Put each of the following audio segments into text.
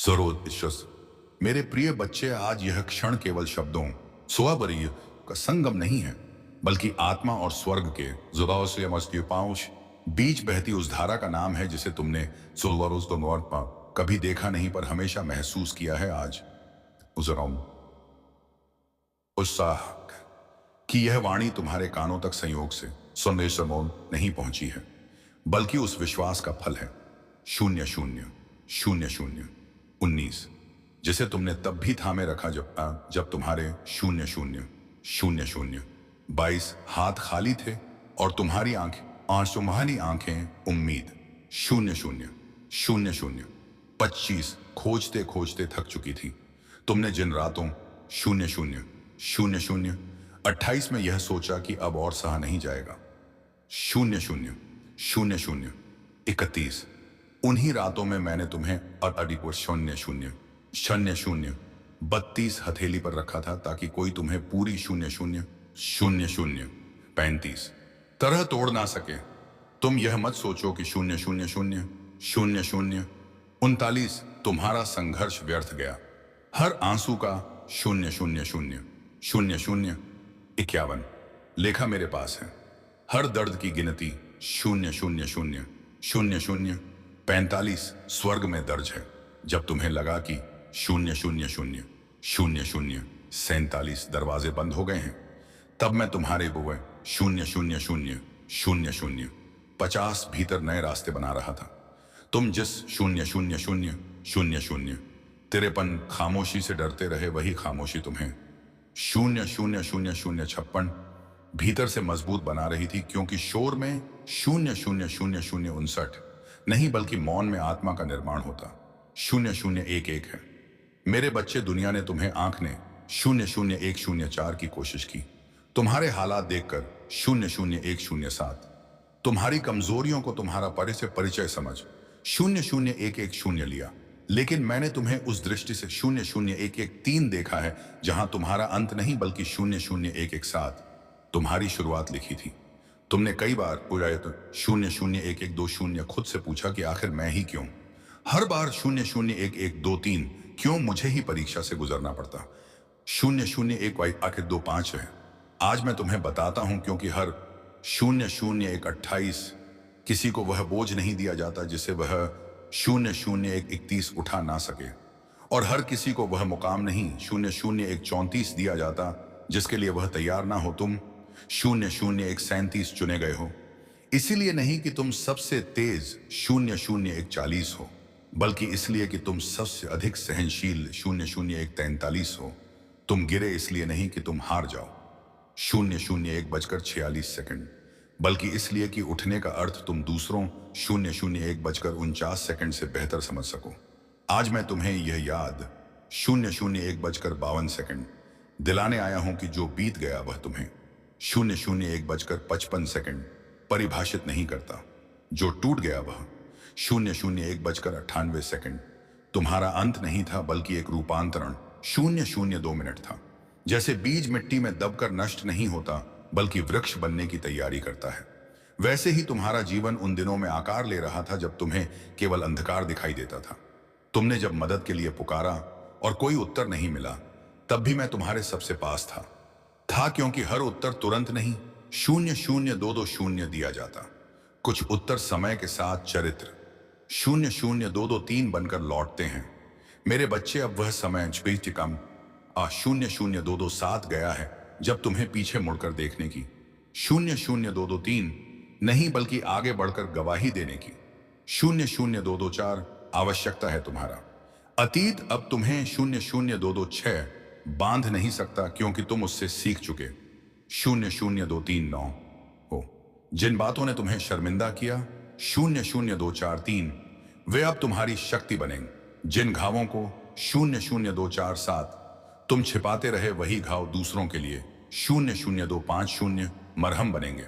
जरूर। मेरे प्रिय बच्चे, आज यह क्षण केवल शब्दों स्वबरीय का संगम नहीं है, बल्कि आत्मा और स्वर्ग के जुबाओं से मस्ती पाउश बीच बहती उस धारा का नाम है जिसे तुमने सुलवरोज तो नौर पा कभी देखा नहीं पर हमेशा महसूस किया है। आज उजराऊं उत्साह कि यह वाणी तुम्हारे कानों तक संयोग से संदेश समोल नहीं पहुंची है, बल्कि उस विश्वास का फल है। 000019 जिसे तुमने तब भी थामे रखा जब तुम्हारे 000022 हाथ खाली थे और तुम्हारी आंखें उम्मीद 000025 खोजते खोजते थक चुकी थी। तुमने जिन रातों 000028 में यह सोचा कि अब और सहा नहीं जाएगा, 000031 उन्हीं रातों में मैंने तुम्हें अडिको 000032 हथेली पर रखा था ताकि कोई तुम्हें पूरी 000035 तरह तोड़ ना सके। तुम यह मत सोचो कि 000039 तुम्हारा संघर्ष व्यर्थ गया। हर आंसू का 00000051 लेखा मेरे पास है। हर दर्द की गिनती 00000045 स्वर्ग में दर्ज है। जब तुम्हें लगा कि 00000047 दरवाजे बंद हो गए हैं, तब मैं तुम्हारे बुए 00000050 भीतर नए रास्ते बना रहा था। तुम जिस 00000053 खामोशी से डरते रहे, वही खामोशी तुम्हें 000056 भीतर से मजबूत बना रही थी, क्योंकि शोर में 000059 नहीं बल्कि मौन में आत्मा का निर्माण होता 0011 है। मेरे बच्चे, दुनिया ने तुम्हें आंकने 00104 की कोशिश की, तुम्हारे हालात देखकर 00107, तुम्हारी कमजोरियों को तुम्हारा परिचय समझ 000110 लिया। लेकिन मैंने तुम्हें उस दृष्टि से 00113 देखा है जहां तुम्हारा अंत नहीं बल्कि 00117 तुम्हारी शुरुआत लिखी थी। तुमने कई बार 001120 खुद से पूछा कि आखिर मैं ही क्यों? हर बार 001123 क्यों मुझे ही परीक्षा से गुजरना पड़ता? 001 आखिर 25 है। आज मैं तुम्हें बताता हूं, क्योंकि हर 000128 किसी को वह बोझ नहीं दिया जाता जिसे वह 000131 उठा ना सके, और हर किसी को वह मुकाम नहीं 00134 दिया जाता जिसके लिए वह तैयार ना हो। तुम 000137 चुने गए हो, इसीलिए नहीं कि तुम सबसे तेज 000140 हो, बल्कि इसलिए कि तुम सबसे अधिक सहनशील 000143 हो। तुम गिरे इसलिए नहीं कि तुम हार जाओ 0001 बल्कि इसलिए कि उठने का अर्थ तुम दूसरों 0001 बेहतर समझ सको। आज मैं तुम्हें यह याद 0001 दिलाने आया हूं कि जो बीत गया वह तुम्हें 0001 परिभाषित नहीं करता। जो टूट गया वह 0001 तुम्हारा अंत नहीं था, बल्कि एक रूपांतरण 002 था। जैसे बीज मिट्टी में दबकर नष्ट नहीं होता बल्कि वृक्ष बनने की तैयारी करता है, वैसे ही तुम्हारा जीवन उन दिनों में आकार ले रहा था जब तुम्हें केवल अंधकार दिखाई देता था। तुमने जब मदद के लिए पुकारा और कोई उत्तर नहीं मिला, तब भी मैं तुम्हारे सबसे पास था क्योंकि हर उत्तर तुरंत नहीं 00220 दिया जाता। कुछ उत्तर समय के साथ चरित्र 00223 बनकर लौटते हैं। मेरे बच्चे, अब वह समय 00227 गया है जब तुम्हें पीछे मुड़कर देखने की 00223 नहीं बल्कि आगे बढ़कर गवाही देने की 00224 आवश्यकता है। तुम्हारा अतीत अब तुम्हें 00226 बांध नहीं सकता, क्योंकि तुम उससे सीख चुके 00239 हो। जिन बातों ने तुम्हें शर्मिंदा किया 00243 वे अब तुम्हारी शक्ति बनेंगे। जिन घावों को 00247 तुम छिपाते रहे, वही घाव दूसरों के लिए 00250 मरहम बनेंगे।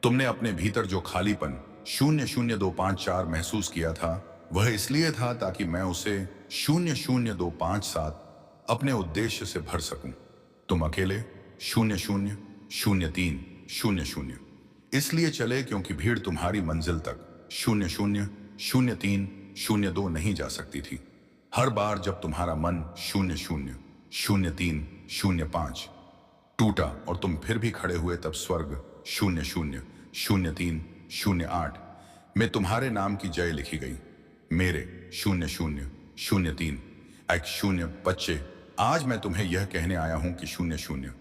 तुमने अपने भीतर जो खालीपन 00254 महसूस किया था, वह इसलिए था ताकि मैं उसे 00257 अपने उद्देश्य से भर सकूं। तुम अकेले 000300 इसलिए चले क्योंकि भीड़ तुम्हारी मंजिल तक 000302 नहीं जा सकती थी। हर बार जब तुम्हारा मन 00 03 05 टूटा और तुम फिर भी खड़े हुए, तब स्वर्ग 00 03 08 में तुम्हारे नाम की जय लिखी गई। मेरे 00 03 एक शून्य बच्चे, आज मैं तुम्हें यह कहने आया हूं कि 00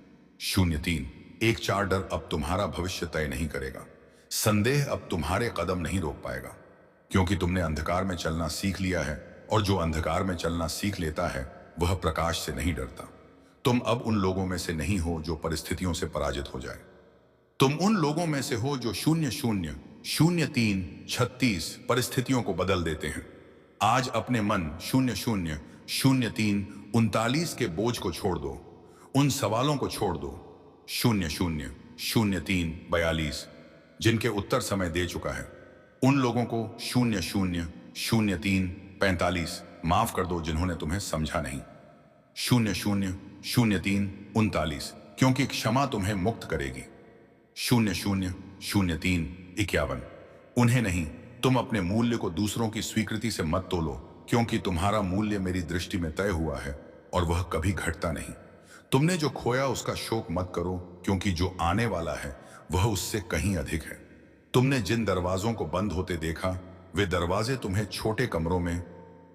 03 एक चार डर अब तुम्हारा भविष्य तय नहीं करेगा। संदेह अब तुम्हारे कदम नहीं रोक पाएगा, क्योंकि तुमने अंधकार में चलना सीख लिया है, और जो अंधकार में चलना सीख लेता है वह प्रकाश से नहीं डरता। तुम अब उन लोगों में से नहीं हो जो परिस्थितियों से पराजित हो जाए। तुम उन लोगों में से हो जो 00 03 36 परिस्थितियों को बदल देते हैं। आज अपने मन 00 03 39 के बोझ को छोड़ दो, उन सवालों को छोड़ दो 00 03 42 जिनके उत्तर समय दे चुका है। उन लोगों को 00 03 45 माफ कर दो जिन्होंने तुम्हें समझा नहीं। 00 03 39 क्योंकि क्षमा तुम्हें मुक्त करेगी। 00 03 51 उन्हें नहीं, तुम अपने मूल्य को दूसरों की स्वीकृति से मत तोलो, क्योंकि तुम्हारा मूल्य मेरी दृष्टि में तय हुआ है और वह कभी घटता नहीं। तुमने जो खोया उसका शोक मत करो, क्योंकि जो आने वाला है वह उससे कहीं अधिक है। तुमने जिन दरवाजों को बंद होते देखा, वे दरवाजे तुम्हें छोटे कमरों में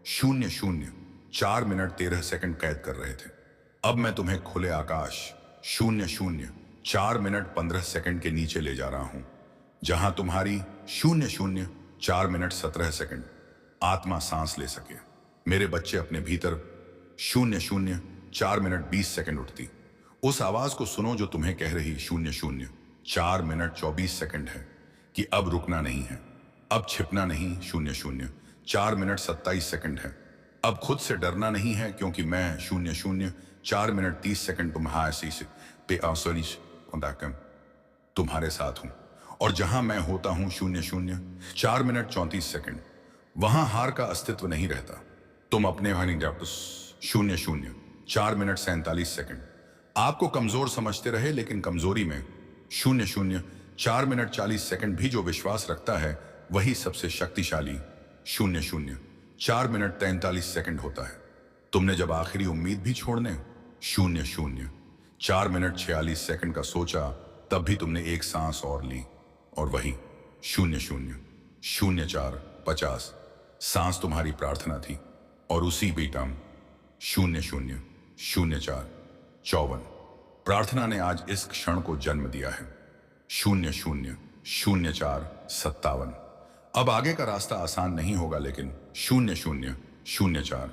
00 4 मिनट 13 सेकंड कैद कर रहे थे। अब मैं तुम्हें खुले आकाश 00 4 मिनट 15 सेकंड के नीचे ले जा रहा हूं, जहां तुम्हारी 00 4 मिनट 17 सेकंड आत्मा सांस ले सके। मेरे बच्चे, अपने भीतर 00 4 मिनट 20 सेकंड उठती उस आवाज को सुनो जो तुम्हें कह रही 00 4 मिनट 24 सेकंड है कि अब रुकना नहीं है, अब छिपना नहीं। 00 4 मिनट 27 सेकंड है, अब खुद से डरना नहीं है, क्योंकि मैं 00 4 मिनट 30 सेकंड तुम्हारे साथ हूं। और जहां मैं होता हूं 00 4 मिनट 34 सेकंड, वहां हार का अस्तित्व नहीं रहता। तुम अपने 00 4 मिनट 47 सेकंड आपको कमजोर समझते रहे, लेकिन कमजोरी में 00 4 मिनट 40 सेकंड भी जो विश्वास रखता है वही सबसे शक्तिशाली 00 4 मिनट 43 सेकंड होता है। तुमने जब आखिरी उम्मीद भी छोड़ने 00 4 मिनट 46 सेकंड का सोचा, तब भी तुमने एक सांस और ली, और वही 00 04 50 सांस तुम्हारी प्रार्थना थी। और उसी बीटम 00 04 54 प्रार्थना ने आज इस क्षण को जन्म दिया है। 00 04 57 अब आगे का रास्ता आसान नहीं होगा, लेकिन 00 04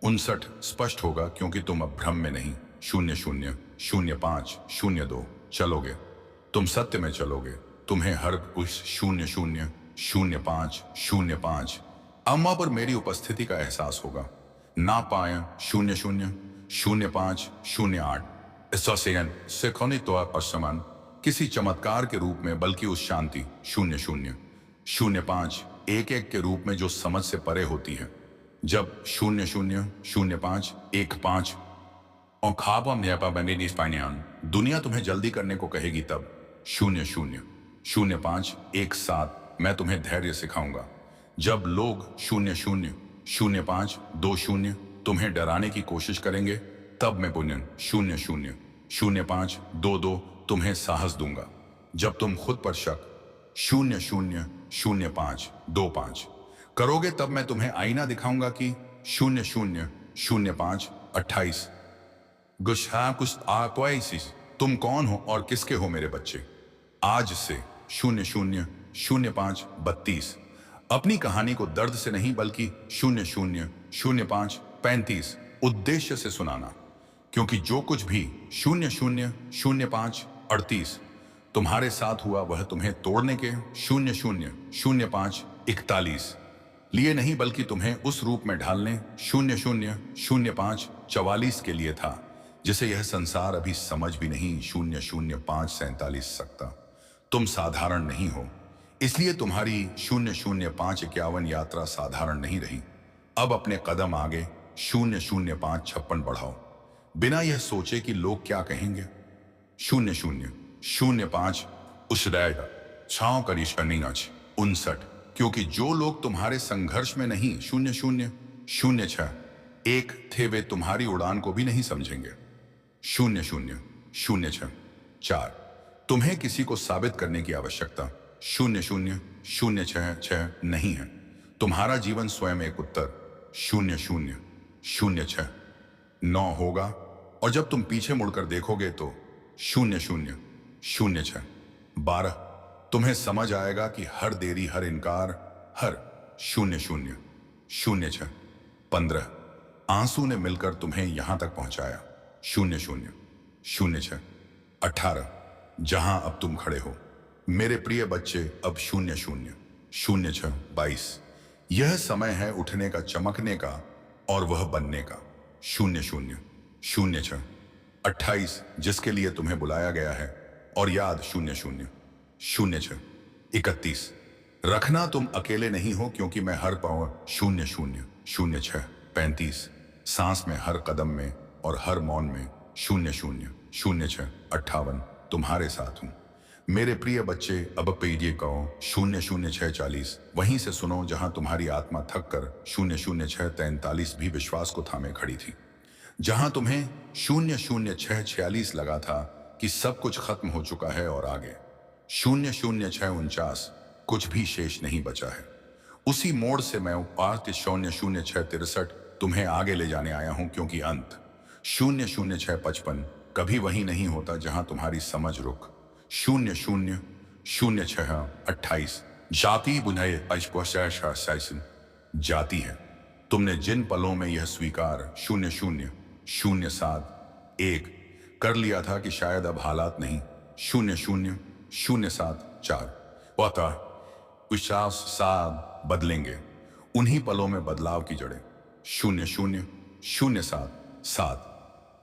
59 स्पष्ट होगा, क्योंकि तुम अब भ्रम में नहीं 00 05 02 चलोगे, तुम सत्य में चलोगे। तुम्हें हर उस 00 05 05 अम्मा पर मेरी उपस्थिति का एहसास होगा। ना पाए 00 05 08 सिखोनी तो असमान किसी चमत्कार के रूप में, बल्कि उस शांति 00 05 11 के रूप में जो समझ से परे होती है। जब 00 05 15 और खाबम दुनिया तुम्हें जल्दी करने को कहेगी, तब 00 05 17 मैं तुम्हें धैर्य सिखाऊंगा। जब लोग 00 05 20 तुम्हें डराने की कोशिश करेंगे, तब मैं पुण्यन 00 05 22 तुम्हें साहस दूंगा। जब तुम खुद पर शक 00 05 25 करोगे, तब मैं तुम्हें आईना दिखाऊंगा कि 00 05 28 तुम कौन हो और किसके हो मेरे बच्चे। आज से 00 05 32 अपनी कहानी को दर्द से नहीं, बल्कि 00 05 35 उद्देश्य से सुनाना, क्योंकि जो कुछ भी 00 05 38 तुम्हारे साथ हुआ, वह तुम्हें तोड़ने के 00 05 41 लिए नहीं, बल्कि तुम्हें उस रूप में ढालने 00 05 44 के लिए था, जिसे यह संसार अभी समझ भी नहीं 00 5 47 सकता। तुम साधारण नहीं हो, इसलिए तुम्हारी 00 5 51 यात्रा साधारण नहीं रही। अब अपने कदम आगे 00 5 56 बढ़ाओ, बिना यह सोचे कि लोग क्या कहेंगे। 00 05 उसरेगा छाव करीश करनी 59 क्योंकि जो लोग तुम्हारे संघर्ष में नहीं 00 06 एक थे वे तुम्हारी उड़ान को भी नहीं समझेंगे। शून्य शून्य शून्य छह चार, तुम्हें किसी को साबित करने की आवश्यकता शून्य शून्य शून्य छह छह नहीं है। तुम्हारा जीवन स्वयं एक उत्तर शून्य शून्य शून्य छह नौ होगा, और जब तुम पीछे मुड़कर देखोगे तो शून्य शून्य शून्य छह बारह। तुम्हें समझ आएगा कि हर देरी, हर इनकार, हर शून्य शून्य शून्य छह पंद्रह, आंसू ने मिलकर तुम्हें यहां तक पहुंचाया शून्य शून्य शून्य छह अठारह, जहां अब तुम खड़े हो मेरे प्रिय बच्चे, अब शून्य शून्य शून्य छह बाईस। यह समय है उठने का, चमकने का और वह बनने का शून्य शून्य शून्य छह अट्ठाईस, जिसके लिए तुम्हें बुलाया गया है और याद शून्य शून्य शून्य छह इकतीस, रखना तुम अकेले नहीं हो क्योंकि मैं हर पाँव शून्य शून्य शून्य छह पैंतीस, सांस में, हर कदम में और हर मौन में शून्य शून्य शून्य छह अट्ठावन, तुम्हारे साथ हूं मेरे प्रिय बच्चे। अब पीजिए कहो शून्य शून्य छह चालीस, वहीं से सुनो जहां तुम्हारी आत्मा थक कर शून्य शून्य छह तैंतालीस भी विश्वास को थामे खड़ी थी, जहां तुम्हें शून्य शून्य छह छियालीस लगा था कि सब कुछ खत्म हो चुका है और आगे शून्य शून्य छह उनचास, कुछ भी शेष नहीं बचा है। उसी मोड़ से मैं पार्थ शून्य शून्य छह तिरसठ तुम्हें आगे ले जाने आया हूं, क्योंकि अंत शून्य शून्य छह पचपन कभी वही नहीं होता जहां तुम्हारी समझ रुक शून्य शून्य शून्य छह अट्ठाईस, जाति बुझाए अशपोशन जाती है। तुमने जिन पलों में यह स्वीकार शून्य शून्य शून्य सात एक कर लिया था कि शायद अब हालात नहीं शून्य शून्य शून्य सात चार पता विश्वास साथ बदलेंगे, उन्हीं पलों में बदलाव की जड़ें शून्य शून्य शून्य सात सात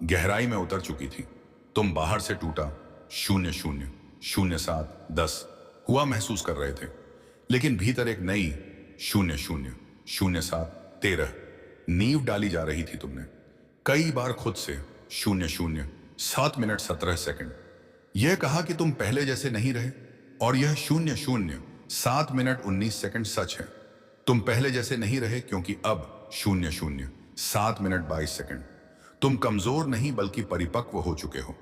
गहराई में उतर चुकी थी। तुम बाहर से टूटा शून्य शून्य शून्य सात दस हुआ महसूस कर रहे थे, लेकिन भीतर एक नई शून्य शून्य शून्य सात तेरह नींव डाली जा रही थी। तुमने कई बार खुद से शून्य शून्य 7 मिनट 17 सेकंड यह कहा कि तुम पहले जैसे नहीं रहे, और यह शून्य शून्य 7 मिनट 19 सेकंड सच है। तुम पहले जैसे नहीं रहे क्योंकि अब शून्य शून्य 7 मिनट 22 सेकंड तुम कमजोर नहीं बल्कि परिपक्व हो चुके हो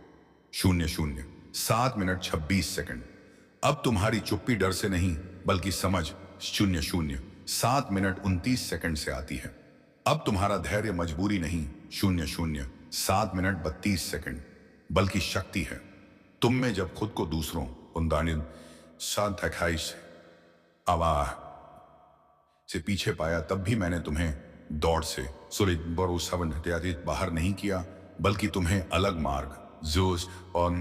शून्य शून्य 7 मिनट 26 सेकंड अब तुम्हारी चुप्पी डर से नहीं बल्कि समझ शून्य शून्य 7 मिनट 29 सेकंड से आती है। अब तुम्हारा धैर्य मजबूरी नहीं शून्य शून्य 7 मिनट 32 सेकंड बल्कि शक्ति है। तुम में जब खुद को दूसरों आवाज से पीछे पाया, तब भी मैंने तुम्हें दौड़ से बाहर नहीं किया बल्कि तुम्हें अलग मार्ग जोश और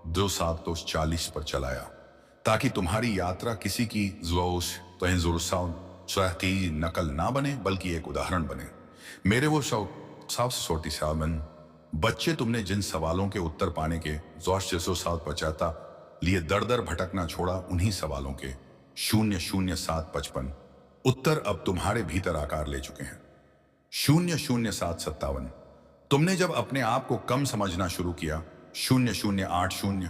240 पर चलाया, ताकि तुम्हारी यात्रा किसी की जोश नकल ना बने बल्कि एक उदाहरण बने। मेरे वो सावन बच्चे, तुमने जिन सवालों के उत्तर पाने के जोश 650 लिए दर दर भटकना छोड़ा, उन्हीं सवालों के शून्य शून्य 755 उत्तर अब तुम्हारे भीतर आकार ले चुके हैं शून्य शून्य 757। तुमने जब अपने आप को कम समझना शुरू किया शून्य शून्य 80,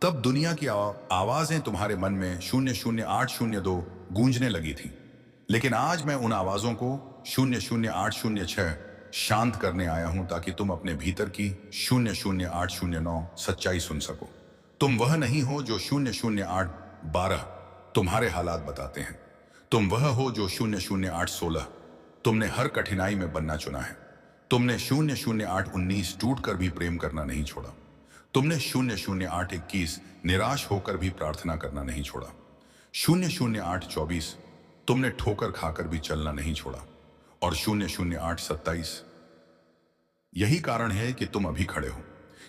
तब दुनिया की आवाजें तुम्हारे मन में शून्य शून्य 802 गूंजने लगी थी। लेकिन आज मैं उन आवाजों को शून्य शून्य 806 शांत करने आया हूं, ताकि तुम अपने भीतर की शून्य शून्य 809 सच्चाई सुन सको। तुम वह नहीं हो जो शून्य शून्य 812 तुम्हारे हालात बताते हैं। तुम वह हो जो शून्य शून्य 816 तुमने हर कठिनाई में बनना चुना है। तुमने शून्य शून्य 819 टूट कर भी प्रेम करना नहीं छोड़ा। तुमने शून्य शून्य 821 निराश होकर भी प्रार्थना करना नहीं छोड़ा। शून्य शून्य 824 तुमने ठोकर खाकर भी चलना नहीं छोड़ा। और शून्य शून्य 827 यही कारण है कि तुम अभी खड़े हो,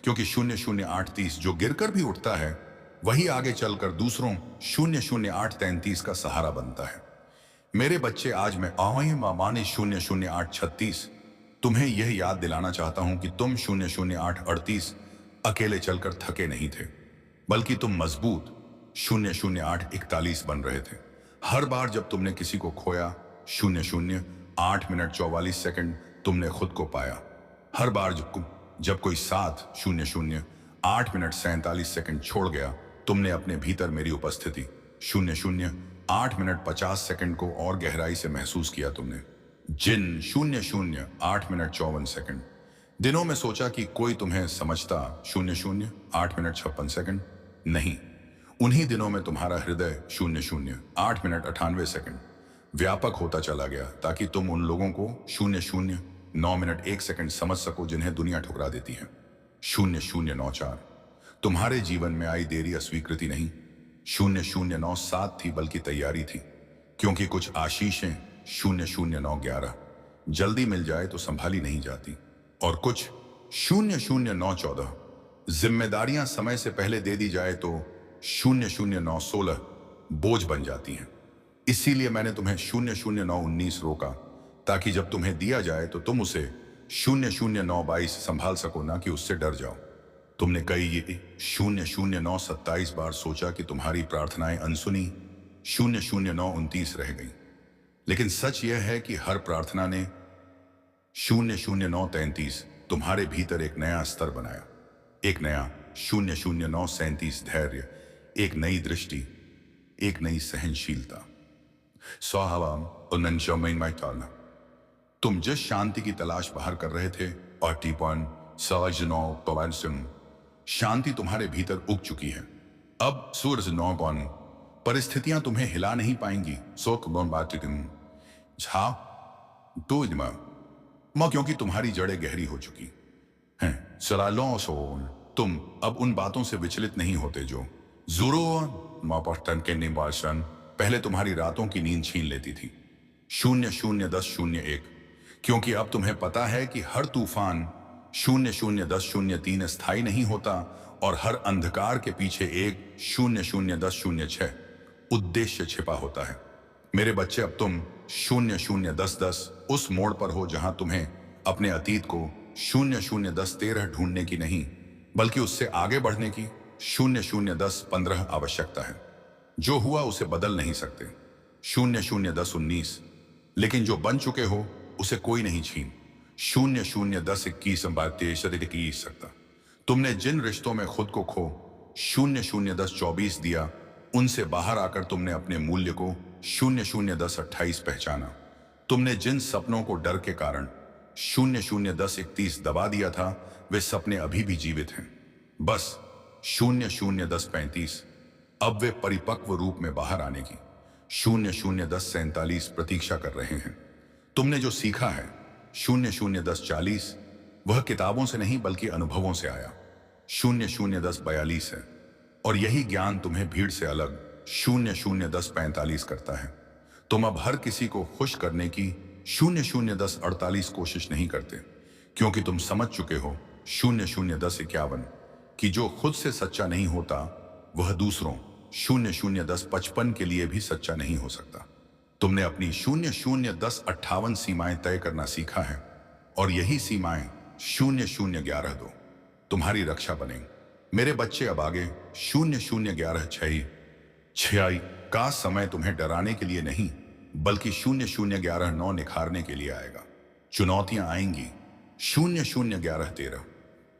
क्योंकि शून्य शून्य 830 जो गिरकर भी उठता है वही आगे चलकर दूसरों शून्य शून्य 833 का सहारा बनता है। मेरे बच्चे, आज मैं माने शून्य शून्य 836 तुम्हें यह याद दिलाना चाहता हूं कि तुम शून्य शून्य 838 अकेले चलकर थके नहीं थे, बल्कि तुम मजबूत शून्य शून्य 841 बन रहे थे। हर बार जब तुमने किसी को खोया शून्य शून्य 8 मिनट 44 सेकंड तुमने खुद को पाया। हर बार जब कोई साथ शून्य शून्य 8 मिनट 47 सेकंड छोड़ गया, तुमने अपने भीतर मेरी उपस्थिति शून्य शून्य 8 मिनट 50 सेकंड को और गहराई से महसूस किया। तुमने जिन 00:08:54 दिनों में सोचा कि कोई तुम्हें समझता 00:08:56 नहीं। उन्हीं दिनों में तुम्हारा हृदय 00:08:98 व्यापक होता चला गया ताकि तुम उन लोगों को 00:09:01 समझ सको जिन्हें दुनिया ठुकरा देती है। 00:04 तुम्हारे जीवन में आई देरी अस्वीकृति नहीं, 00:07 थी बल्कि तैयारी थी, क्योंकि कुछ आशीषें 00:09:11 जल्दी मिल जाए तो संभाली नहीं जाती, और कुछ 00:09:14 जिम्मेदारियां समय से पहले दे दी जाए तो 00:09:16 बोझ बन जाती हैं। इसीलिए मैंने तुम्हें 00:09:19 रोका, ताकि जब तुम्हें दिया जाए तो तुम उसे 00:09:22 संभाल सको, ना कि उससे डर जाओ। तुमने कई 00:09:27 बार सोचा कि तुम्हारी प्रार्थनाएं अनसुनी 00:09:29 रह गई, लेकिन सच यह है कि हर प्रार्थना ने 00:09:33 तुम्हारे भीतर एक नया स्तर बनाया, एक नया 00:09:37 धैर्य, एक नई दृष्टि, एक नई सहनशीलता। स्वाहावाम और नंशमेन टालना। तुम जिस शांति की तलाश बाहर कर रहे थे और टीपॉन सवजनो पवन शांति तुम्हारे भीतर उग चुकी है। अब सूरज नौकौन परिस्थितियां तुम्हें हिला नहीं पाएंगी। सोक झा तो क्योंकि तुम्हारी जड़ें गहरी हो चुकी हैं। सलालों सोन तुम अब उन बातों से विचलित नहीं होते जो जुरो मापटन के निवासन पहले तुम्हारी रातों की नींद छीन लेती थी। 00:10:01 क्योंकि अब तुम्हें पता है कि हर तूफान 00:10:03 स्थायी नहीं होता, और हर अंधकार के पीछे एक 00:10:06 उद्देश्य छिपा होता है। मेरे बच्चे, अब तुम 00:10:10 उस मोड़ पर हो जहां तुम्हें अपने अतीत को 00:10:13 ढूंढने की नहीं, बल्कि उससे आगे बढ़ने की 00:10:15 आवश्यकता है। जो हुआ उसे बदल नहीं सकते 00:10:19, लेकिन जो बन चुके हो उसे कोई नहीं छीन 00:10:21 सकता। तुमने जिन रिश्तों में खुद को खो 00:10:24 दिया, उनसे बाहर आकर तुमने अपने मूल्य को 00:10:28 पहचाना। तुमने जिन सपनों को डर के कारण 00:10:31 दबा दिया था, वे सपने अभी भी जीवित हैं, बस 00:10:35 अब वे परिपक्व रूप में बाहर आने की 00:10:47 प्रतीक्षा कर रहे हैं। तुमने जो सीखा है 00:10:40 वह किताबों से नहीं बल्कि अनुभवों से आया 00:10:42 है, और यही ज्ञान तुम्हें भीड़ से अलग 00:10:45 करता है। तुम अब हर किसी को खुश करने की 00:10:48 कोशिश नहीं करते, क्योंकि तुम समझ चुके हो 00:10:51 कि जो खुद से सच्चा नहीं होता वह दूसरों 00:10:55 के लिए भी सच्चा नहीं हो सकता। तुमने अपनी 00:10:58 सीमाएं तय करना सीखा है, और यही सीमाएं 00:11:2 तुम्हारी रक्षा बनेंगी। मेरे बच्चे, अब आगे 00:11:6 का समय तुम्हें डराने के लिए नहीं बल्कि 00:11:9 निखारने के लिए आएगा। चुनौतियां आएंगी 00:11:13,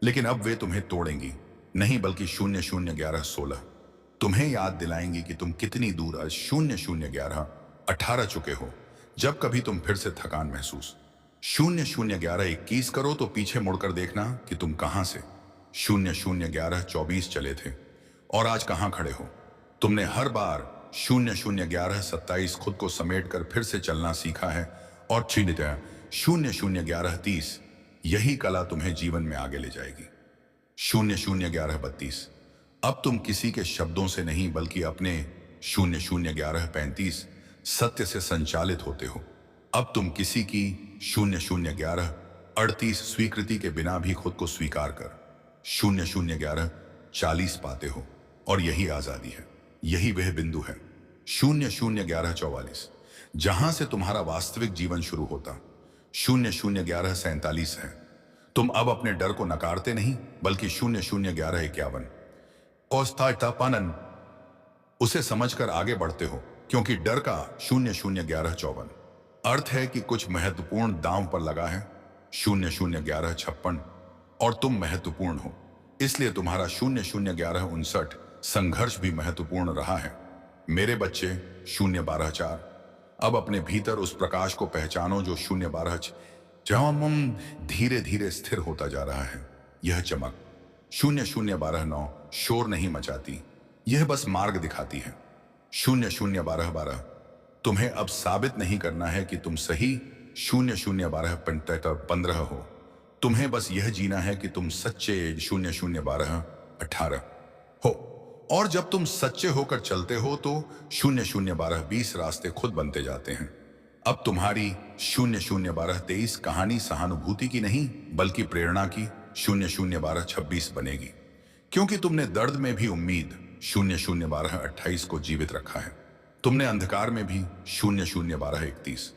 लेकिन अब वे तुम्हें तोड़ेंगी नहीं बल्कि 00:11:16 तुम्हें याद दिलाएंगी कि तुम कितनी दूर आज 00:11:18 चुके हो। जब कभी तुम फिर से थकान महसूस 00:11:21 करो तो पीछे मुड़कर देखना कि तुम कहां से 00:11:24 चले थे और आज कहां खड़े हो। तुमने हर बार 00:11:27 खुद को समेटकर फिर से चलना सीखा है, और 00:11:30 यही कला तुम्हें जीवन में आगे ले जाएगी। 00:11:32 अब तुम किसी के शब्दों से नहीं बल्कि अपने 00:11:35 सत्य से संचालित होते हो। अब तुम किसी की 00:11:38 स्वीकृति के बिना भी खुद को स्वीकार कर 00:11:40 पाते हो, और यही आजादी है, यही वह बिंदु है 00:11:44 जहां से तुम्हारा वास्तविक जीवन शुरू होता 00:11:47 है। तुम अब अपने डर को नकारते नहीं बल्कि 00:11:51 पानन उसे समझकर आगे बढ़ते हो, क्योंकि डर का 00:11:54 अर्थ है कि कुछ महत्वपूर्ण दांव पर लगा है 00:11:56 और तुम महत्वपूर्ण हो, इसलिए तुम्हारा 00:11:59 संघर्ष भी महत्वपूर्ण रहा है। मेरे बच्चे 0:12:4 अब अपने भीतर उस प्रकाश को पहचानो जो 012 जहां हम धीरे धीरे स्थिर होता जा रहा है। यह चमक 00129 शोर नहीं मचाती, यह बस मार्ग दिखाती है। 0012 तुम्हें अब साबित नहीं करना है कि तुम सही 0012 हो। तुम्हें बस यह जीना है कि तुम सच्चे 0012 हो। और जब तुम सच्चे होकर चलते हो तो 0012 रास्ते खुद बनते जाते हैं। अब तुम्हारी 0012 कहानी सहानुभूति की नहीं बल्कि प्रेरणा की 0012 बनेगी, क्योंकि तुमने दर्द में भी उम्मीद 0012 को जीवित रखा है। तुमने अंधकार में भी 0012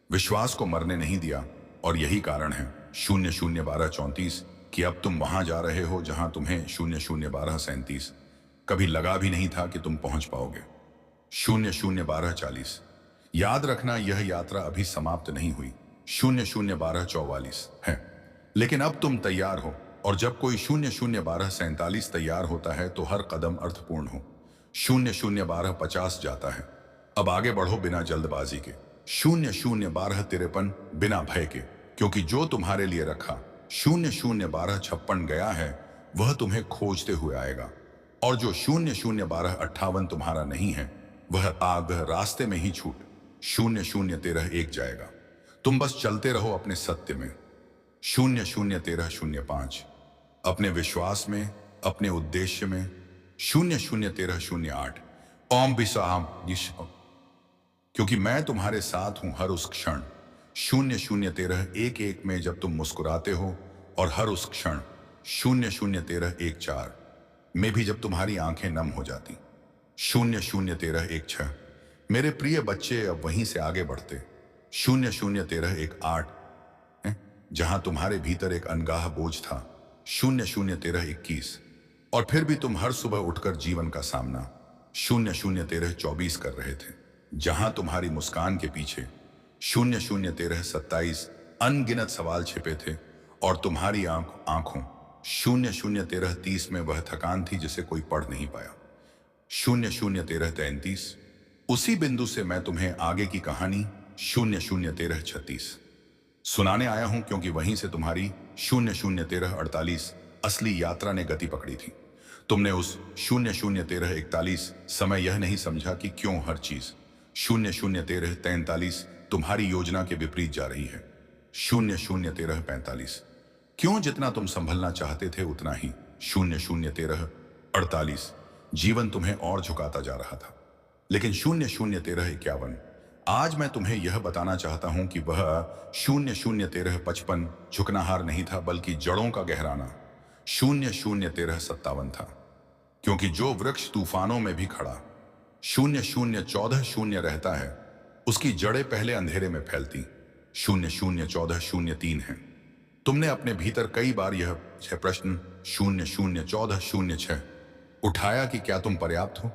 विश्वास को मरने नहीं दिया। और यही कारण है 0012 कि अब तुम वहां जा रहे हो जहां तुम्हें 0012 कभी लगा भी नहीं था कि तुम पहुंच पाओगे। 0012 याद रखना, यह यात्रा अभी समाप्त नहीं हुई। 0012 है, लेकिन अब तुम तैयार हो। और जब कोई 0012 तैयार होता है तो हर कदम अर्थपूर्ण हो। 0012 जाता है। अब आगे बढ़ो बिना जल्दबाजी के। 0012 बिना भय के, क्योंकि जो तुम्हारे लिए रखा 0012 गया है वह तुम्हें खोजते हुए आएगा। और जो 0012 तुम्हारा नहीं है वह आग रास्ते में ही छूट 0013 जाएगा। तुम बस चलते रहो अपने सत्य में। 0013 अपने विश्वास में, अपने उद्देश्य में। 0013 ओम बिसाम, क्योंकि मैं तुम्हारे साथ हूं हर उस क्षण। 0013 में जब तुम मुस्कुराते हो, और हर उस क्षण 0013 में भी जब तुम्हारी आंखें नम हो जाती। 0013 मेरे प्रिय बच्चे अब वहीं से आगे बढ़ते 0013 जहां तुम्हारे भीतर एक अनगाह बोझ था 0013 और फिर भी तुम हर सुबह उठकर जीवन का सामना 0013 कर रहे थे। जहां तुम्हारी मुस्कान के पीछे 0013 अनगिनत सवाल छिपे थे, और तुम्हारी आंखों 0013 में वह थकान थी जिसे कोई पढ़ नहीं पाया। 0013 उसी बिंदु से मैं तुम्हें आगे की कहानी 0013 सुनाने आया हूं, क्योंकि वहीं से तुम्हारी 0013 असली यात्रा ने गति पकड़ी थी। तुमने उस 0013 समय यह नहीं समझा कि क्यों हर चीज 0013 तुम्हारी योजना के विपरीत जा रही है। 0013 क्यों जितना तुम संभलना चाहते थे उतना ही 0013 जीवन तुम्हें और झुकाता जा रहा था। लेकिन 0013 आज मैं तुम्हें यह बताना चाहता हूं कि वह 0013 झुकनाहार नहीं था, बल्कि जड़ों का गहराना 0013 था। क्योंकि जो वृक्ष तूफानों में भी खड़ा 0014 रहता है, उसकी जड़ें पहले अंधेरे में फैलती 0014 है। तुमने अपने भीतर कई बार यह प्रश्न 0014 उठाया कि क्या तुम पर्याप्त हो?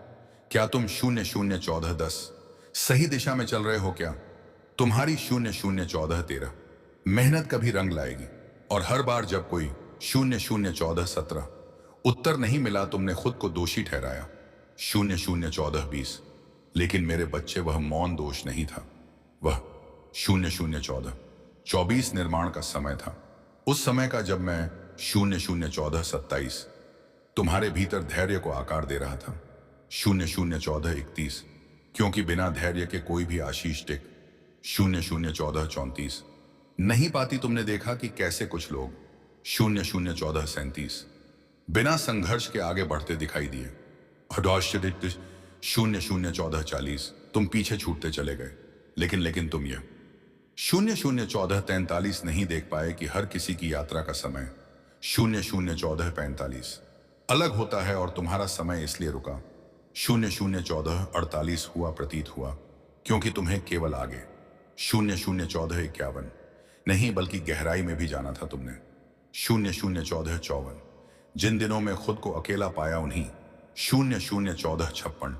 क्या तुम 0014 सही दिशा में चल रहे हो? क्या तुम्हारी 0014 मेहनत कभी रंग लाएगी? और हर बार जब कोई 0014 उत्तर नहीं मिला, तुमने खुद को दोषी ठहराया 0014 लेकिन मेरे बच्चे, वह मौन दोष नहीं था, वह 0014 निर्माण का समय था। उस समय का जब मैं 0014 तुम्हारे भीतर धैर्य को आकार दे रहा था। 0014 क्योंकि बिना धैर्य के कोई भी आशीष टिक 0014 नहीं पाती। तुमने देखा कि कैसे कुछ लोग 0014 बिना संघर्ष के आगे बढ़ते दिखाई दिए। 0014 तुम पीछे छूटते चले गए। लेकिन तुम यह 0014 नहीं देख पाए कि हर किसी की यात्रा का समय 0014 अलग होता है, और तुम्हारा समय इसलिए रुका 0014 हुआ प्रतीत हुआ क्योंकि तुम्हें केवल आगे 0014 नहीं बल्कि गहराई में भी जाना था। तुमने 0014 जिन दिनों में खुद को अकेला पाया, उन्हीं 0014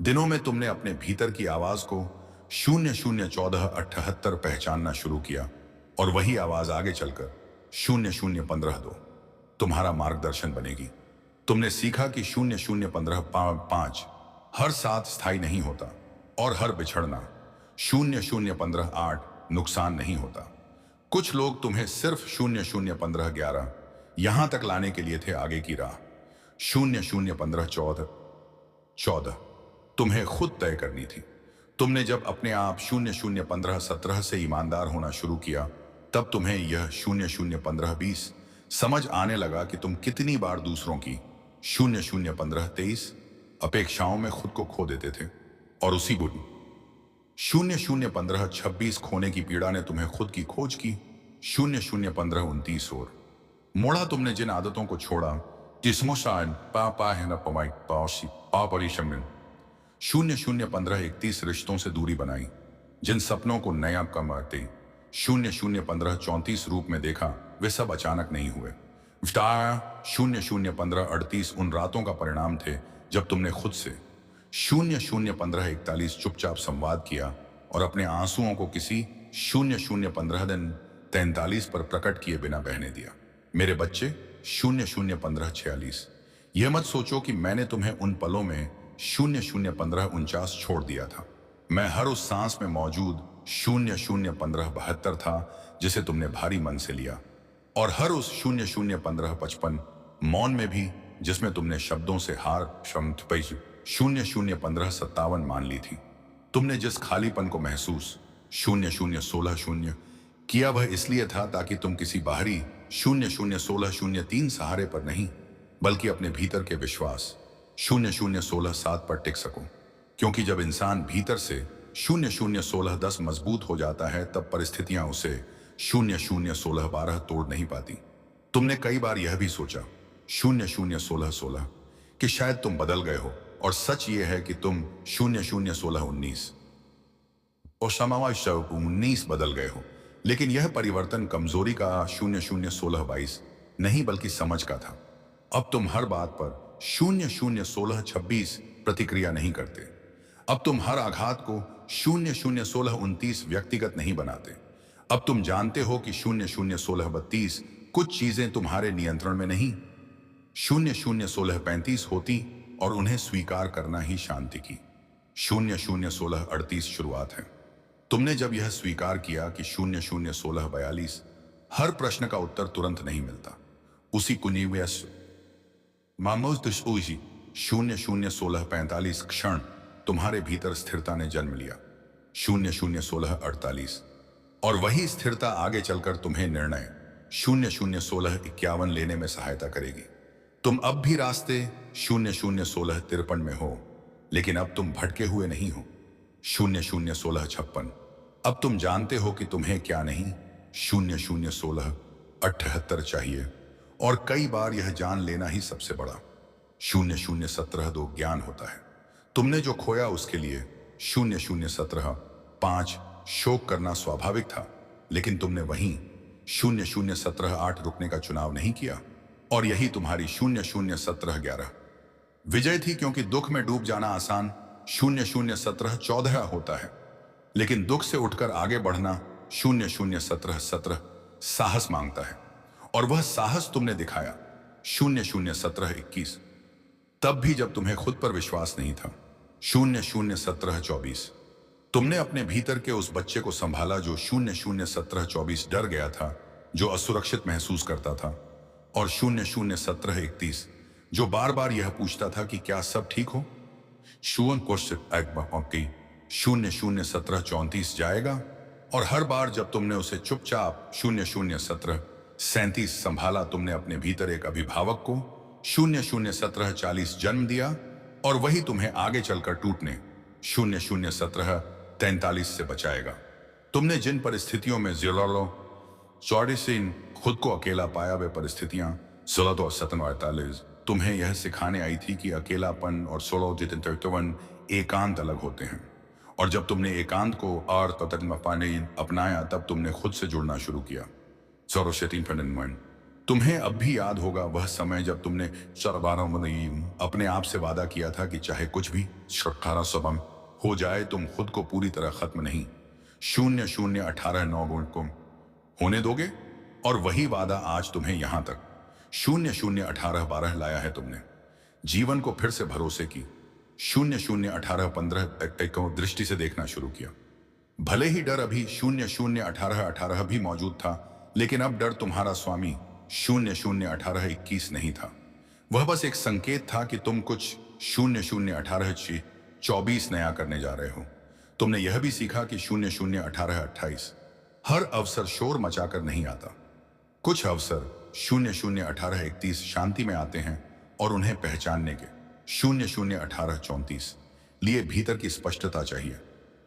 दिनों में तुमने अपने भीतर की आवाज को 0014 पहचानना शुरू किया, और वही आवाज आगे चलकर 0015 तुम्हारा मार्गदर्शन बनेगी। तुमने सीखा कि 0015 हर साथ स्थायी नहीं होता, और हर बिछड़ना 0015 8 नुकसान नहीं होता। कुछ लोग तुम्हें सिर्फ 0015 11 यहां तक लाने के लिए थे आगे की राह। 0015 14 तुम्हें खुद तय करनी थी। तुमने जब अपने आप 0015 17 से ईमानदार होना शुरू किया, तब तुम्हें यह 0015 20 समझ आने लगा कि तुम कितनी बार दूसरों की 0015 23 अपेक्षाओं में खुद को खो देते थे। और उसी बुरी 0015 26 खोने की पीड़ा ने तुम्हें खुद की खोज की। 0015 29 और मोड़ा तुमने जिन आदतों को छोड़ा जिसमो शायद पा है न पमाई पाशी पा परिशमिन। 0015 31 रिश्तों से दूरी बनाई, जिन सपनों को नया कमाते 0015 34 रूप में देखा, वे सब अचानक नहीं हुए। 0015 38 उन रातों का परिणाम थे जब तुमने खुद से 0015 41 चुपचाप संवाद किया और अपने आंसुओं को किसी 0015 दिन 43 पर प्रकट किए बिना बहने दिया। मेरे बच्चे 0015 46 यह मत सोचो कि मैंने तुम्हें उन पलों में 0015 49 छोड़ दिया था। मैं हर उस सांस में मौजूद 0015 72 था जिसे तुमने भारी मन से लिया, और हर उस 0015 55 मौन में भी जिसमें तुमने शब्दों से हार 0015 57 मान ली थी। तुमने जिस खालीपन को महसूस 0016 0 किया, वह इसलिए था ताकि तुम किसी बाहरी 0016 03 सहारे पर नहीं, बल्कि अपने भीतर के विश्वास 0016 7 पर टिक सको। क्योंकि जब इंसान भीतर से 0016 10 मजबूत हो जाता है, तब परिस्थितियां उसे 0016 12 तोड़ नहीं पाती। तुमने कई बार यह भी सोचा 0016 16 कि शायद तुम बदल गए हो, और सच ये है कि तुम 0016 19 और समावेश 19 बदल गए हो। लेकिन यह परिवर्तन कमजोरी का 0016 22 नहीं, बल्कि समझ का था। अब तुम हर बात पर 0016 26 प्रतिक्रिया नहीं करते। अब तुम हर आघात को 0016 29 व्यक्तिगत नहीं बनाते। अब तुम जानते हो कि 0016 32 कुछ चीजें तुम्हारे नियंत्रण में नहीं, 0016 35 होती, और उन्हें स्वीकार करना ही शांति की 0016 38 शुरुआत है। तुमने जब यह स्वीकार किया कि 0016 42 हर प्रश्न का उत्तर तुरंत नहीं मिलता, उसी कुनिव्यस मामोज 0016 45 क्षण तुम्हारे भीतर स्थिरता ने जन्म लिया 0016 48, और वही स्थिरता आगे चलकर तुम्हें निर्णय 0016 51 लेने में सहायता करेगी। तुम अब भी रास्ते 0016 53 में हो, लेकिन अब तुम भटके हुए नहीं हो 0016 56। अब तुम जानते हो कि तुम्हें क्या नहीं 0016 78 चाहिए, और कई बार यह जान लेना ही सबसे बड़ा 0017 2 ज्ञान होता है। तुमने जो खोया उसके लिए 0017 5 शोक करना स्वाभाविक था, लेकिन तुमने वहीं 0017 8 रुकने का चुनाव नहीं किया, और यही तुम्हारी 0017 11 विजय थी। क्योंकि दुख में डूब जाना आसान 0017 14 होता है, लेकिन दुख से उठकर आगे बढ़ना 0017 17 साहस मांगता है, और वह साहस तुमने दिखाया 0017 21, तब भी जब तुम्हें खुद पर विश्वास नहीं था 0017 24। तुमने अपने भीतर के उस बच्चे को संभाला जो 0017 24 डर गया था, जो असुरक्षित महसूस करता था, और 0017 31 जो बार बार यह पूछता था कि क्या सब ठीक हो। 0017 34 जाएगा, और हर बार जब तुमने उसे चुपचाप 0017 37 संभाला, तुमने अपने भीतर एक अभिभावक को 0017 40 जन्म दिया, और वही तुम्हें आगे चलकर टूटने 0017 43 से बचाएगा। तुमने जिन परिस्थितियों में जिलो चौड़ीसीन खुद को अकेला पाया, वे परिस्थितियां 16 और 47 तुम्हें यह सिखाने आई थी कि अकेलापन और 16 एकांत अलग होते हैं। और जब तुमने एकांत को पाने अपनाया, तब तुमने खुद से जुड़ना शुरू किया 16 तुम्हें अब भी याद होगा वह समय जब तुमने अपने आप से वादा किया था कि चाहे कुछ भी 18 हो जाए, तुम खुद को पूरी तरह खत्म नहीं 0018 9 को होने दोगे। और वही वादा आज तुम्हें यहां तक 0018 12 लाया है। तुमने जीवन को फिर से भरोसे की 0018 15 को दृष्टि से देखना शुरू किया। भले ही डर अभी 001818 भी मौजूद था, लेकिन अब डर तुम्हारा स्वामी 001821 नहीं था। वह बस एक संकेत था कि तुम कुछ 0018 नया करने जा रहे हो। तुमने यह भी सीखा कि 001828 हर अवसर शोर मचाकर नहीं आता। कुछ अवसर 001831 शांति में आते हैं, और उन्हें पहचानने के 001834 लिए भीतर की स्पष्टता चाहिए,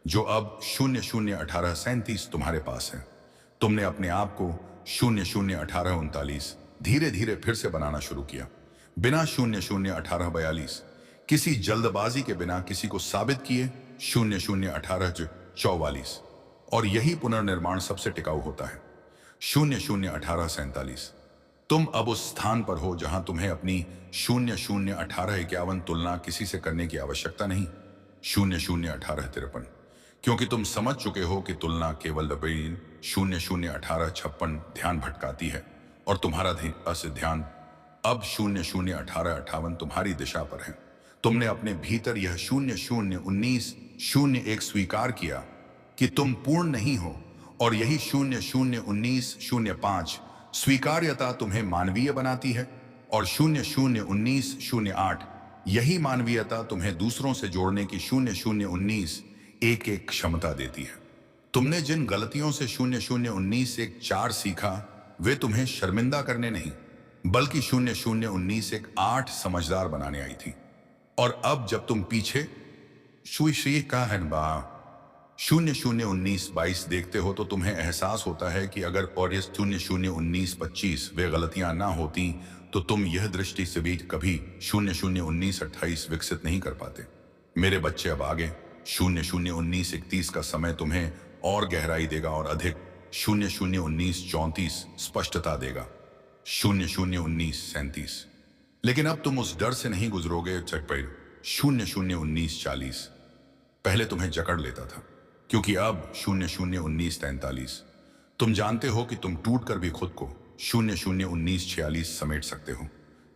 जो अब 001837 तुम्हारे पास है। तुमने अपने आप को 001839 धीरे धीरे फिर से बनाना शुरू किया, बिना 001842 किसी जल्दबाजी के, बिना किसी को साबित किए 001844। और यही पुनर्निर्माण सबसे टिकाऊ होता है। 001847 तुम अब उस स्थान पर हो जहां तुम्हें अपनी 001851 तुलना किसी से करने की आवश्यकता नहीं। 001853 क्योंकि तुम समझ चुके हो कि तुलना केवल 001856 ध्यान भटकाती है, और तुम्हारा ध्यान अब 001858 तुम्हारी दिशा पर है। तुमने अपने भीतर यह 001901 स्वीकार किया कि तुम पूर्ण नहीं हो, और यही 001905 स्वीकार्यता तुम्हें मानवीय बनाती है, और 001908 यही मानवीयता तुम्हें दूसरों से जोड़ने की 001911 क्षमता देती है। तुमने जिन गलतियों से 001914 सीखा, वे तुम्हें शर्मिंदा करने नहीं, बल्कि 001918 समझदार बनाने आई थी। और अब जब तुम पीछे श्री का 001922 देखते हो, तो तुम्हें एहसास होता है कि अगर और इस 001925 वे गलतियां ना होती, तो तुम यह दृष्टि से भी कभी 001928 विकसित नहीं कर पाते। मेरे बच्चे, अब आगे 001931 का समय तुम्हें और गहराई देगा, और अधिक 001934 स्पष्टता देगा, 001937। लेकिन अब तुम उस डर से नहीं गुजरोगे चटपट 001940 पहले तुम्हें जकड़ लेता था, क्योंकि अब 001943 तुम जानते हो कि तुम टूट कर भी खुद को 001946 समेट सकते हो।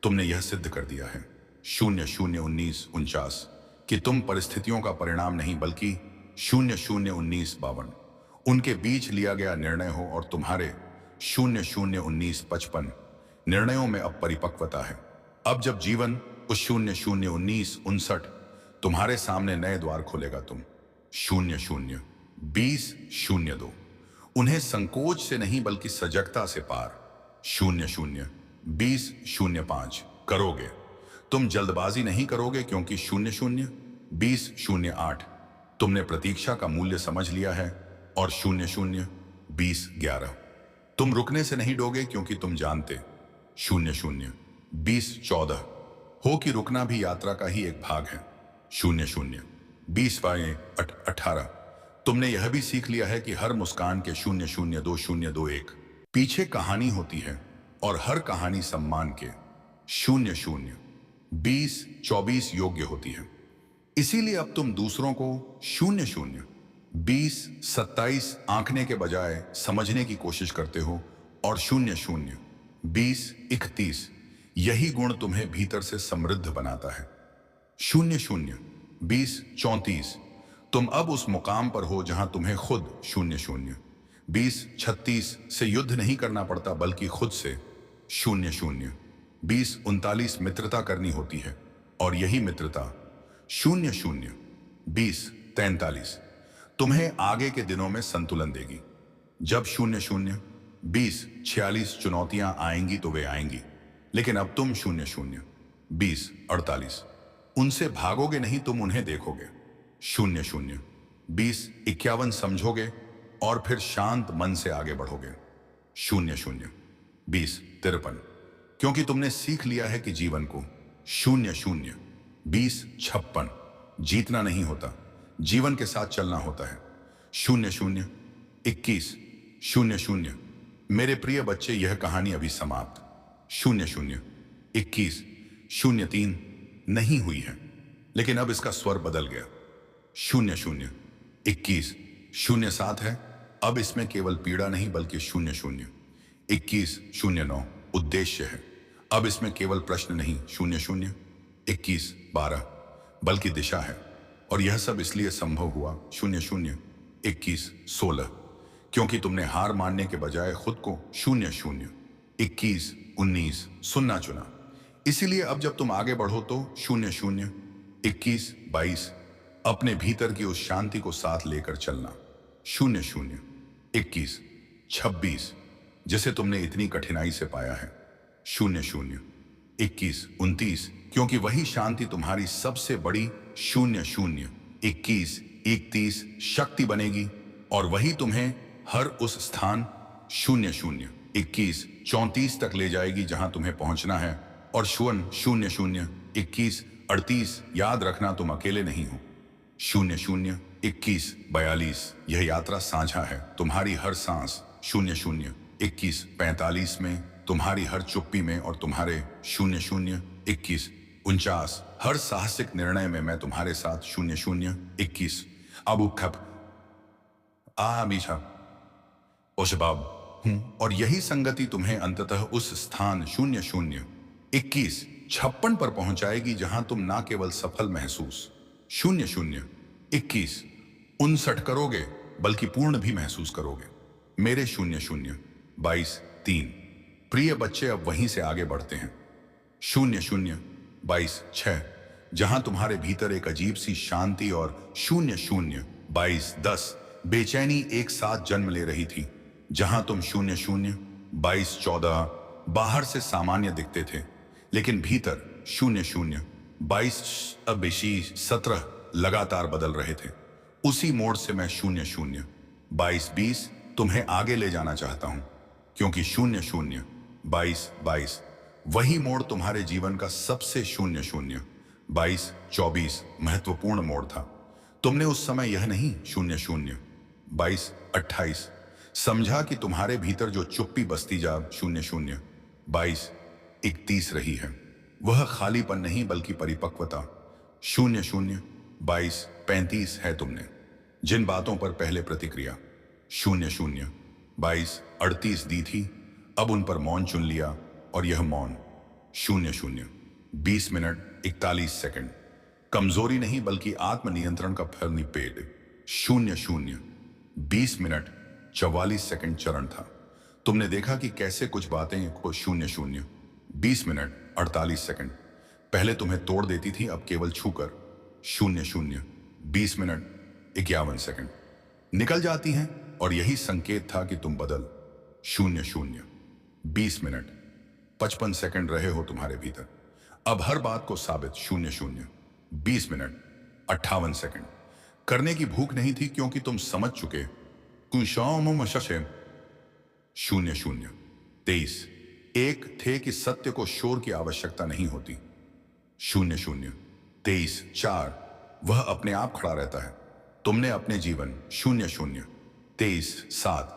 तुमने यह सिद्ध कर दिया है 001949 कि तुम परिस्थितियों का परिणाम नहीं, बल्कि 001952 उनके बीच लिया गया निर्णय हो, और तुम्हारे 001955 निर्णयों में अब परिपक्वता है। अब जब जीवन उस 001959 तुम्हारे सामने नए द्वार खोलेगा, तुम 002002 उन्हें संकोच से नहीं बल्कि सजगता से पार 002005 करोगे। तुम जल्दबाजी नहीं करोगे, क्योंकि 002008 तुमने प्रतीक्षा का मूल्य समझ लिया है, और 002011 तुम रुकने से नहीं डोगे, क्योंकि तुम जानते 002014 हो कि रुकना भी यात्रा का ही एक भाग है। 002018 तुमने यह भी सीख लिया है कि हर मुस्कान के 002021 पीछे कहानी होती है, और हर कहानी सम्मान के 002024 योग्य होती है। इसीलिए अब तुम दूसरों को 002027 आंकने के बजाय समझने की कोशिश करते हो, और 002031 यही गुण तुम्हें भीतर से समृद्ध बनाता है। 002034 तुम अब उस मुकाम पर हो जहां तुम्हें खुद 002036 से युद्ध नहीं करना पड़ता, बल्कि खुद से 002039 मित्रता करनी होती है, और यही मित्रता 002043 तुम्हें आगे के दिनों में संतुलन देगी। जब 002046 चुनौतियां आएंगी तो वे आएंगी, लेकिन अब तुम 002048 उनसे भागोगे नहीं, तुम उन्हें देखोगे। 002051 समझोगे, और फिर शांत मन से आगे बढ़ोगे। 002053 क्योंकि तुमने सीख लिया है कि जीवन को 002056 जीतना नहीं होता, जीवन के साथ चलना होता है। 0021 00 मेरे प्रिय बच्चे, यह कहानी अभी समाप्त 0021 03 नहीं हुई है, लेकिन अब इसका स्वर बदल गया। 0021 07 है। अब इसमें केवल पीड़ा नहीं, बल्कि 0021 09 उद्देश्य है। अब इसमें केवल प्रश्न नहीं 0021 12 बल्कि दिशा है। और यह सब इसलिए संभव हुआ 00 21 16, क्योंकि तुमने हार मानने के बजाय खुद को 0 0 21 19 सुनना चुना। इसीलिए अब जब तुम आगे बढ़ो तो 0 0 21 22 अपने भीतर की उस शांति को साथ लेकर चलना। 0 0 21 26 जिसे तुमने इतनी कठिनाई से पाया है। 0 0 21 29, क्योंकि वही शांति तुम्हारी सबसे बड़ी 0 0 21 31 शक्ति बनेगी, और वही तुम्हें हर उस स्थान 0 0 21 34 तक ले जाएगी जहां तुम्हें पहुंचना है। और 0 0 21 38 याद रखना, तुम अकेले नहीं हो। 0 0 21 42 यह यात्रा साझा है। तुम्हारी हर सांस 0 0 21 45 में, तुम्हारी हर चुप्पी में, और तुम्हारे 0 0 21 49 हर साहसिक निर्णय में मैं तुम्हारे साथ। 0 0 21 अबू खप मीठा ओशबाब हूं, और यही संगति तुम्हें अंततः उस स्थान 0 0 21 56 पर पहुंचाएगी जहां तुम ना केवल सफल महसूस 0 0 21 59 करोगे, बल्कि पूर्ण भी महसूस करोगे। मेरे 0 0 22 3 प्रिय बच्चे अब वहीं से आगे बढ़ते हैं। 0 0 22 6 जहां तुम्हारे भीतर एक अजीब सी शांति और 0 0 22 10 बेचैनी एक साथ जन्म ले रही थी। जहां तुम 0 0 22 14 बाहर से सामान्य दिखते थे, लेकिन भीतर 0 0 22 17 लगातार बदल रहे थे। उसी मोड़ से मैं 0 0 22 20 तुम्हें आगे ले जाना चाहता हूं, क्योंकि 0 0 22 22 वही मोड़ तुम्हारे जीवन का सबसे 0 0 22 24 महत्वपूर्ण मोड़ था। तुमने उस समय यह नहीं 0 0 22 28 समझा कि तुम्हारे भीतर जो चुप्पी बसती जा 0 0 22 31 रही है, वह खालीपन नहीं बल्कि परिपक्वता। 0 0 22 35 है तुमने जिन बातों पर पहले प्रतिक्रिया 0 0 22 38 दी थी, अब उन पर मौन चुन लिया, और यह मौन 0 0 20 मिनट 41 सेकंड कमजोरी नहीं बल्कि आत्मनियंत्रण का फल निपेट। 0 0 20 मिनट 44 सेकंड चरण था। तुमने देखा कि कैसे कुछ बातें को 0 0 20 मिनट 48 सेकंड पहले तुम्हें तोड़ देती थी, अब केवल छूकर 0 0 20 मिनट 51 सेकंड निकल जाती हैं, और यही संकेत था कि तुम बदल 0 0 20 मिनट 55 सेकंड रहे हो तुम्हारे भीतर। अब हर बात को साबित 0 0 20 मिनट 58 सेकंड करने की भूख नहीं थी, क्योंकि तुम समझ चुके 0 0 23 एक थे कि सत्य को शोर की आवश्यकता नहीं होती। 0 0 23 4 वह अपने आप खड़ा रहता है। तुमने अपने जीवन 0 0 23 7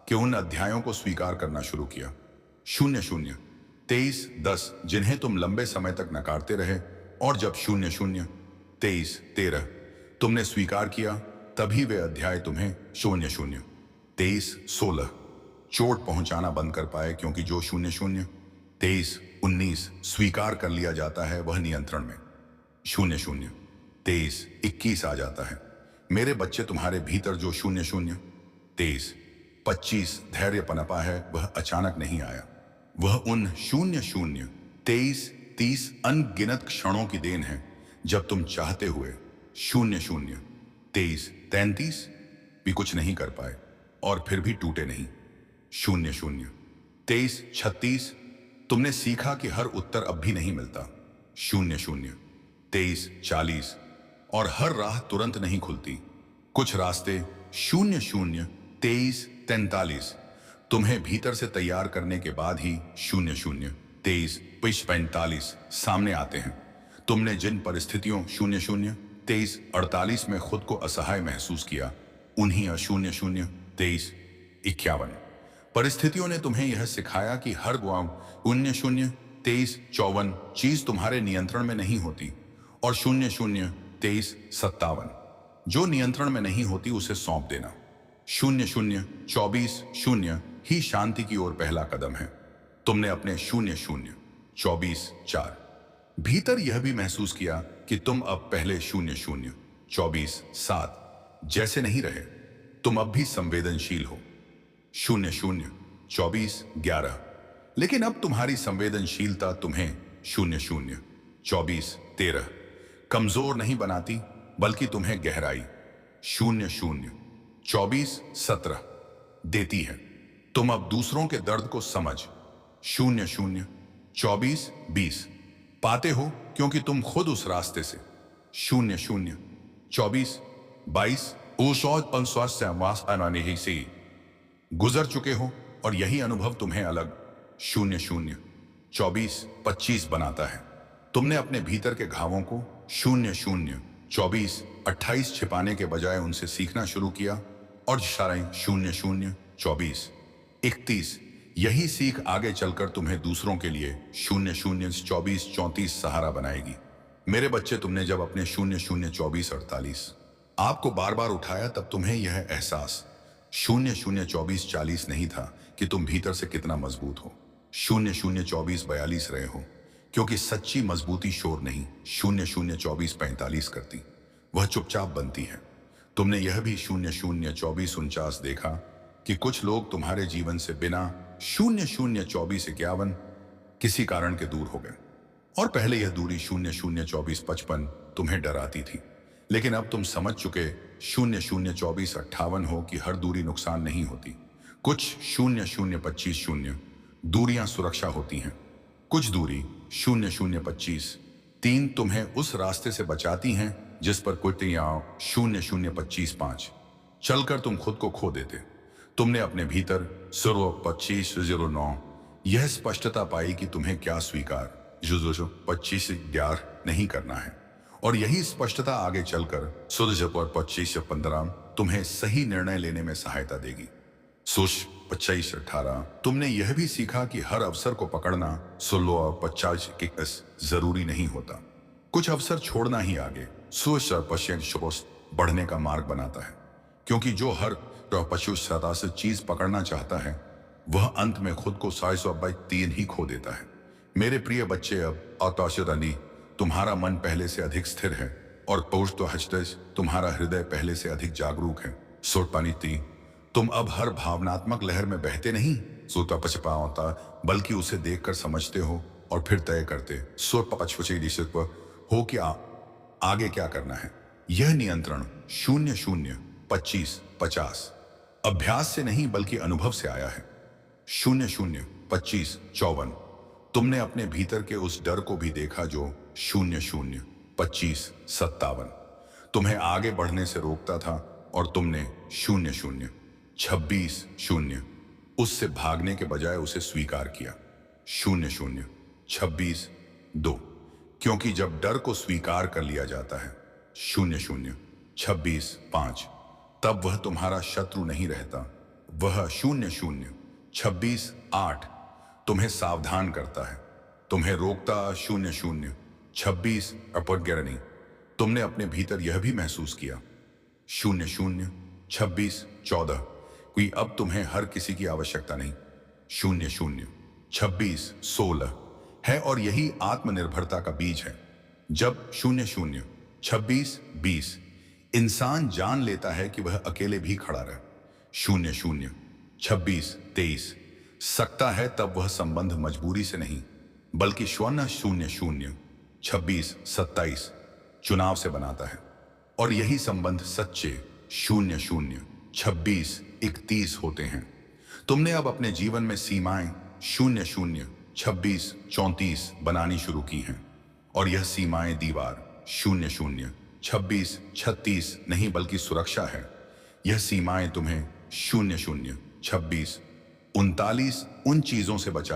के उन अध्यायों को स्वीकार करना शुरू किया। 0 0 23 10 जिन्हें तुम लंबे समय तक नकारते रहे, और जब 0 0 23 13 तुमने स्वीकार किया, तभी वे अध्याय तुम्हें 0 0 23 16 चोट पहुंचाना बंद कर पाए, क्योंकि जो 0 0 23 19 स्वीकार कर लिया जाता है वह नियंत्रण में 0 0 23 21 आ जाता है। मेरे बच्चे, तुम्हारे भीतर जो 0 0 23 25 धैर्य पनपा है, वह अचानक नहीं आया। वह उन 0 0 23 30 अनगिनत क्षणों की देन है जब तुम चाहते हुए 0 0 23 33 भी कुछ नहीं कर पाए, और फिर भी टूटे नहीं। 0 0 23 36 तुमने सीखा कि हर उत्तर अब भी नहीं मिलता। 0 0 23 40 और हर राह तुरंत नहीं खुलती। कुछ रास्ते 0 0 23 43 तुम्हें भीतर से तैयार करने के बाद ही 0 0 23 45 सामने आते हैं। तुमने जिन परिस्थितियों 0 0 23 48 में खुद को असहाय महसूस किया, उन्हीं 0 0 23 51 परिस्थितियों ने तुम्हें यह सिखाया कि हर 0 0 23 54 चीज तुम्हारे नियंत्रण में नहीं होती, और 0 0 23 57 जो नियंत्रण में नहीं होती उसे सौंप देना। 0 0 24 0 ही शांति की ओर पहला कदम है। तुमने अपने 0 0 24 4 भीतर यह भी महसूस किया कि तुम अब पहले 0 0 24 7 जैसे नहीं रहे। तुम अब भी संवेदनशील हो। 002411। लेकिन अब तुम्हारी संवेदनशीलता तुम्हें 002413 कमजोर नहीं बनाती, बल्कि तुम्हें गहराई 002417 देती है। तुम अब दूसरों के दर्द को समझ 002420 पाते हो, क्योंकि तुम खुद उस रास्ते से 002422 उस और से गुजर चुके हो, और यही अनुभव तुम्हें अलग 002425 बनाता है। तुमने अपने भीतर के घावों को 002428 छिपाने के बजाय उनसे सीखना शुरू किया, और 002431 यही सीख आगे चलकर तुम्हें दूसरों के लिए 002434 सहारा बनाएगी। मेरे बच्चे, तुमने जब अपने 002448 आपको बार बार उठाया, तब तुम्हें यह एहसास 002440 नहीं था कि तुम भीतर से कितना मजबूत हो। 002442 रहे हो, क्योंकि सच्ची मजबूती शोर नहीं 002445 करती, वह चुपचाप बनती है। तुमने यह भी 002449 देखा कि कुछ लोग तुम्हारे जीवन से बिना 002451 किसी कारण के दूर हो गए, और पहले यह दूरी 002455 तुम्हें डराती थी। लेकिन अब तुम समझ चुके 002458 हो कि हर दूरी नुकसान नहीं होती। कुछ 0025 दूरियां सुरक्षा होती हैं। कुछ दूरी 0025 तुम्हें उस रास्ते से बचाती हैं जिस पर कुछ 0025 चलकर तुम खुद को खो देते। तुमने अपने भीतर 2509 यह स्पष्टता पाई कि तुम्हें क्या स्वीकार 25 नहीं करना है, और यही स्पष्टता आगे चलकर 25 तुम्हें सही निर्णय लेने में सहायता देगी। 25 तुमने यह भी सीखा कि हर अवसर को पकड़ना 50 जरूरी नहीं होता। कुछ अवसर छोड़ना ही आगे 25 बढ़ने का मार्ग बनाता है, क्योंकि जो हर 25 चीज पकड़ना चाहता है, वह अंत में खुद को 3 ही खो देता है। मेरे प्रिय बच्चे, अब अतौशदानी तुम्हारा मन पहले से अधिक स्थिर है, और तुम्हारा हृदय पहले से अधिक जागरूक है। तुम अब हर भावनात्मक लहर में बहते नहीं होता, बल्कि उसे देखकर समझते हो और फिर तय करते हो कि आगे क्या करना है। यह नियंत्रण 0025 अभ्यास से नहीं, बल्कि अनुभव से आया है। 0025 तुमने अपने भीतर के उस डर को भी देखा जो 0025 तुम्हें आगे बढ़ने से रोकता था, और तुमने 0026 उससे भागने के बजाय उसे स्वीकार किया। 0026 क्योंकि जब डर को स्वीकार कर लिया जाता है 0026 तब वह तुम्हारा शत्रु नहीं रहता, वह 0026 तुम्हें सावधान करता है, तुम्हें रोकता 0026 तुमने अपने भीतर यह भी महसूस किया 0026 कोई अब तुम्हें हर किसी की आवश्यकता नहीं 0026 है, और यही आत्मनिर्भरता का बीज है। जब 0026 इंसान जान लेता है कि वह अकेले भी खड़ा रहे 0026 सकता है, तब वह संबंध मजबूरी से नहीं, बल्कि 0026 चुनाव से बनाता है। और यही संबंध सच्चे 0026 होते हैं। तुमने अब अपने जीवन में सीमाएं 0026 बनानी शुरू की हैं, और यह सीमाएं दीवार 0026 नहीं, बल्कि सुरक्षा है। यह सीमाएं तुम्हें 0026 उन चीजों से बचा